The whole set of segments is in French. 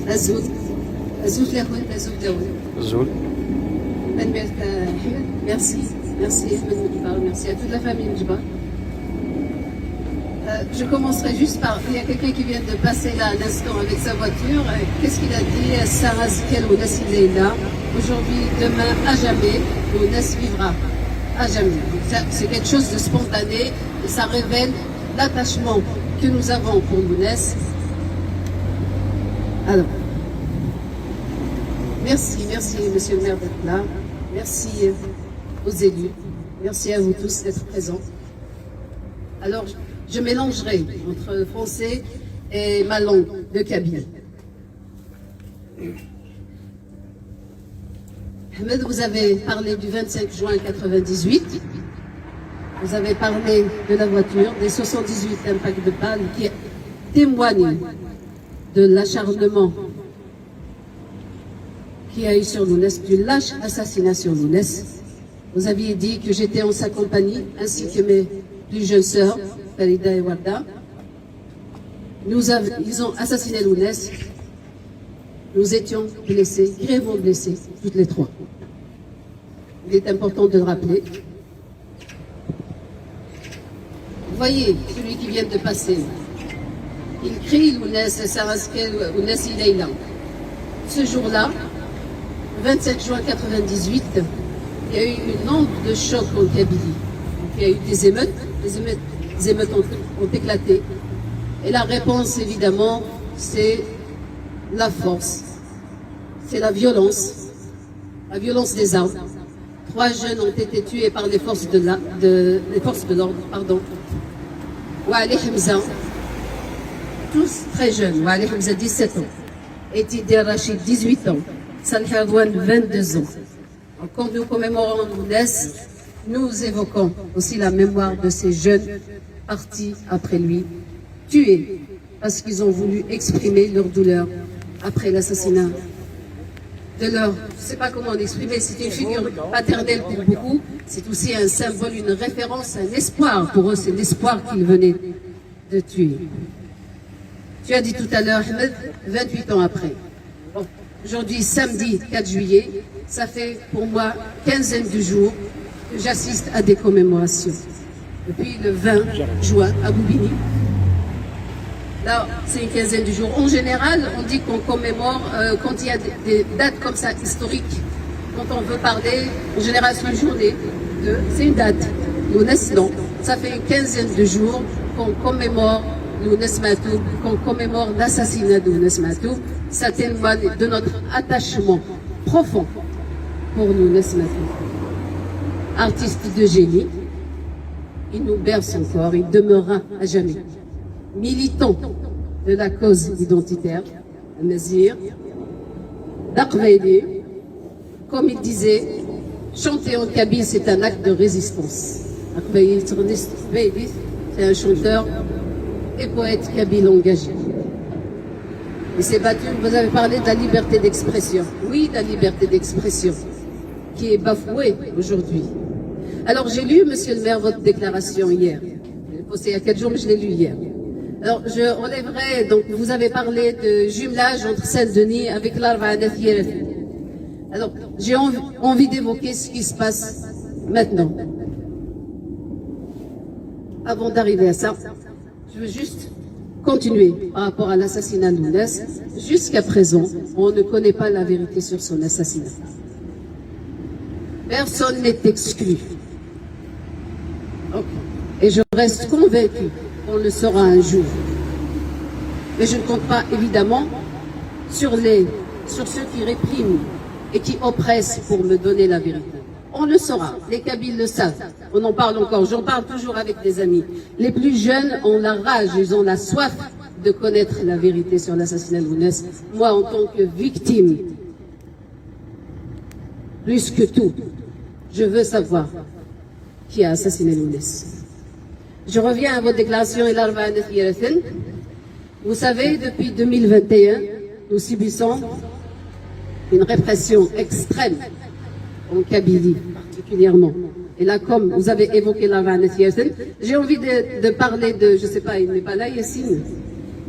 Azout. Azout Lahoun, Azout Daoud. Zoul. Merci. Merci Ahmed Mdjibar. Merci à toute la famille Mdjibar. Je commencerai juste par... Il y a quelqu'un qui vient de passer là à l'instant avec sa voiture. Qu'est-ce qu'il a dit? Sarah Zikel ou Nassi Leila. Aujourd'hui, demain, à jamais, Lounès vivra. À jamais. C'est quelque chose de spontané et ça révèle l'attachement que nous avons pour Lounès. Alors, merci monsieur le maire d'être là. Merci aux élus. Merci à vous tous d'être présents. Alors, je mélangerai entre le français et ma langue de Kabyle. Ahmed, vous avez parlé du 25 juin 1998. Vous avez parlé de la voiture, des 78 impacts de balles qui témoignent de l'acharnement qu'il y a eu sur Lounès, du lâche assassinat sur Lounès. Vous aviez dit que j'étais en sa compagnie, ainsi que mes plus jeunes sœurs, Farida et Warda. Ils ont assassiné Lounès. Nous étions blessés, grièvement blessés, toutes les trois. Il est important de le rappeler. Vous voyez, celui qui vient de passer, il crie Lounès, Saraskel, Lounès Ileïla. Ce jour-là, 27 juin 1998, il y a eu une onde de choc en Kabylie. Donc, il y a eu des émeutes, les émeutes ont éclaté. Et la réponse, évidemment, c'est la force, c'est la violence des armes. 3 jeunes ont été tués par les forces de l'ordre, pardon. Wali Hamza, tous très jeunes. Wali Hamza, 17 ans. Etidé Rachid, 18 ans. Salih Adouane, 22 ans. Quand nous commémorons Lounès, nous évoquons aussi la mémoire de ces jeunes partis après lui, tués parce qu'ils ont voulu exprimer leur douleur après l'assassinat de leur... Je ne sais pas comment l'exprimer, c'est une figure paternelle pour beaucoup, c'est aussi un symbole, une référence, un espoir pour eux, c'est l'espoir qu'ils venaient de tuer. Tu as dit tout à l'heure, Ahmed, 28 ans après. Bon, aujourd'hui, samedi 4 juillet, ça fait pour moi quinzaine de jours que j'assiste à des commémorations. Depuis le 20 juin à Boubini. Là, c'est une quinzaine de jours. En général, on dit qu'on commémore quand il y a des dates comme ça, historiques. Quand on veut parler, en général, c'est une journée. C'est une date. Lounès, non. Ça fait une quinzaine de jours qu'on commémore Lounès Matoub, qu'on commémore l'assassinat de Lounès Matoub. Ça témoigne de notre attachement profond pour Lounès Matoub. Artiste de génie, il nous berce encore, il demeurera à jamais. Militant de la cause identitaire, Nazir, Daqveli, comme il disait, chanter en kabyle c'est un acte de résistance. Daqveli, c'est un chanteur et poète kabyle engagé. Il s'est battu, vous avez parlé de la liberté d'expression. Oui, la liberté d'expression, qui est bafouée aujourd'hui. Alors j'ai lu, monsieur le maire, votre déclaration hier. J'ai posté il y a 4 jours, mais je l'ai lu hier. Alors, je relèverai, donc vous avez parlé de jumelage entre Saint-Denis avec l'Arva'anat Yerefen. Alors, j'ai envie d'évoquer ce qui se passe maintenant. Avant d'arriver à ça, je veux juste continuer par rapport à l'assassinat de Lounès. Jusqu'à présent, on ne connaît pas la vérité sur son assassinat. Personne n'est exclu. Okay. Et je reste convaincu qu'on le saura un jour. Mais je ne compte pas, évidemment, sur ceux qui répriment et qui oppressent pour me donner la vérité. On le saura, les Kabyles le savent, on en parle encore, j'en parle toujours avec des amis. Les plus jeunes ont la rage, ils ont la soif de connaître la vérité sur l'assassinat de Lounès. Moi, en tant que victime, plus que tout, je veux savoir qui a assassiné Lounès. Je reviens à votre déclaration, vous savez, depuis 2021, nous subissons une répression extrême en Kabylie particulièrement. Et là, comme vous avez évoqué j'ai envie de parler de, je ne sais pas, il n'est pas là, Yassine,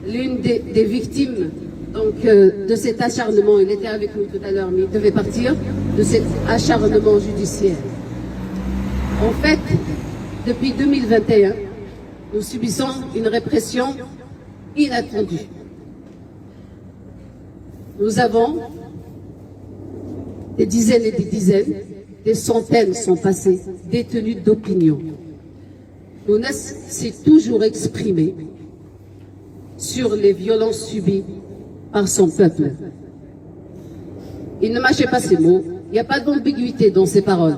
l'une des victimes Donc, de cet acharnement, il était avec nous tout à l'heure, mais il devait partir, de cet acharnement judiciaire. En fait, depuis 2021, nous subissons une répression inattendue. Nous avons des dizaines et des dizaines, des centaines sont passés, détenus d'opinion. L'UNES s'est toujours exprimé sur les violences subies par son peuple. Il ne mâchait pas ses mots, il n'y a pas d'ambiguïté dans ses paroles.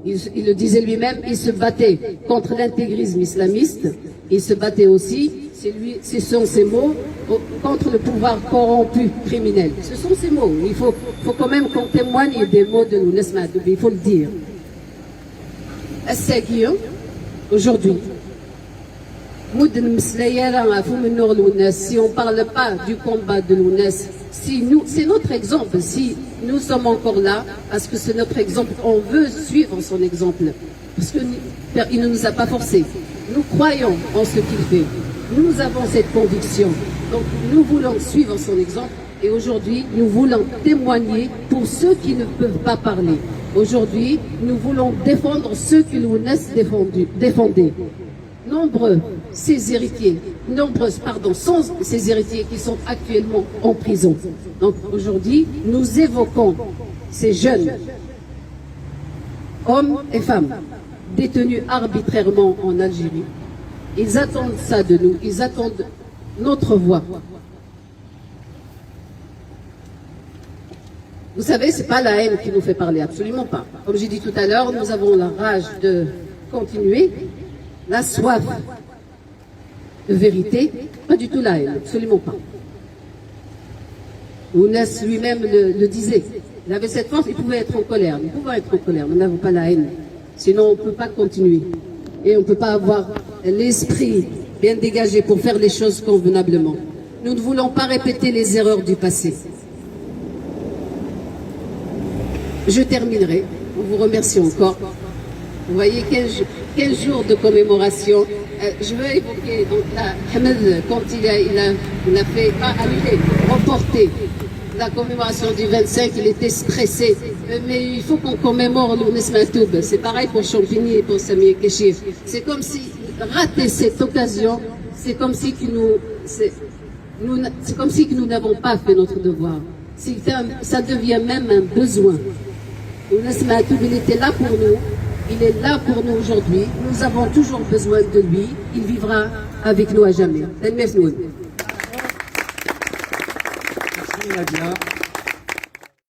Il le disait lui-même, il se battait contre l'intégrisme islamiste, il se battait aussi, ce sont ses mots, contre le pouvoir corrompu, criminel. Ce sont ses mots. Il faut quand même qu'on témoigne des mots de l'UNES Mahdoub, il faut le dire. Aujourd'hui, si on ne parle pas du combat de l'UNES, c'est notre exemple, si nous sommes encore là, parce que c'est notre exemple, on veut suivre son exemple, parce qu'il ne nous a pas forcés. Nous croyons en ce qu'il fait, nous avons cette conviction, donc nous voulons suivre son exemple, et aujourd'hui nous voulons témoigner pour ceux qui ne peuvent pas parler. Aujourd'hui, nous voulons défendre ceux que l'UNES défendait. Nombreux ces héritiers, sont ces héritiers qui sont actuellement en prison. Donc aujourd'hui, nous évoquons ces jeunes, hommes et femmes, détenus arbitrairement en Algérie. Ils attendent ça de nous, ils attendent notre voix. Vous savez, ce n'est pas la haine qui nous fait parler, absolument pas. Comme j'ai dit tout à l'heure, nous avons la rage de continuer, la soif de vérité, pas du tout la haine, absolument pas. Younes lui-même le disait, il avait cette force, il pouvait être en colère, nous pouvons être en colère, nous n'avons pas la haine, sinon on ne peut pas continuer. Et on ne peut pas avoir l'esprit bien dégagé pour faire les choses convenablement. Nous ne voulons pas répéter les erreurs du passé. Je terminerai, on vous remercie encore. Vous voyez, 15 jours de commémoration. Je veux évoquer, donc là, Ahmed, quand il a fait, pas annuler, reporter la commémoration du 25, il était stressé. Mais il faut qu'on commémore l'UNES Mahdoub. C'est pareil pour Champigny et pour Samir Kéchir. C'est comme si rater cette occasion, c'est comme si nous n'avons pas fait notre devoir. Ça devient même un besoin. L'UNES Mahdoub, il était là pour nous. Il est là pour nous aujourd'hui. Nous avons toujours besoin de lui. Il vivra avec nous à jamais. Merci Nadia.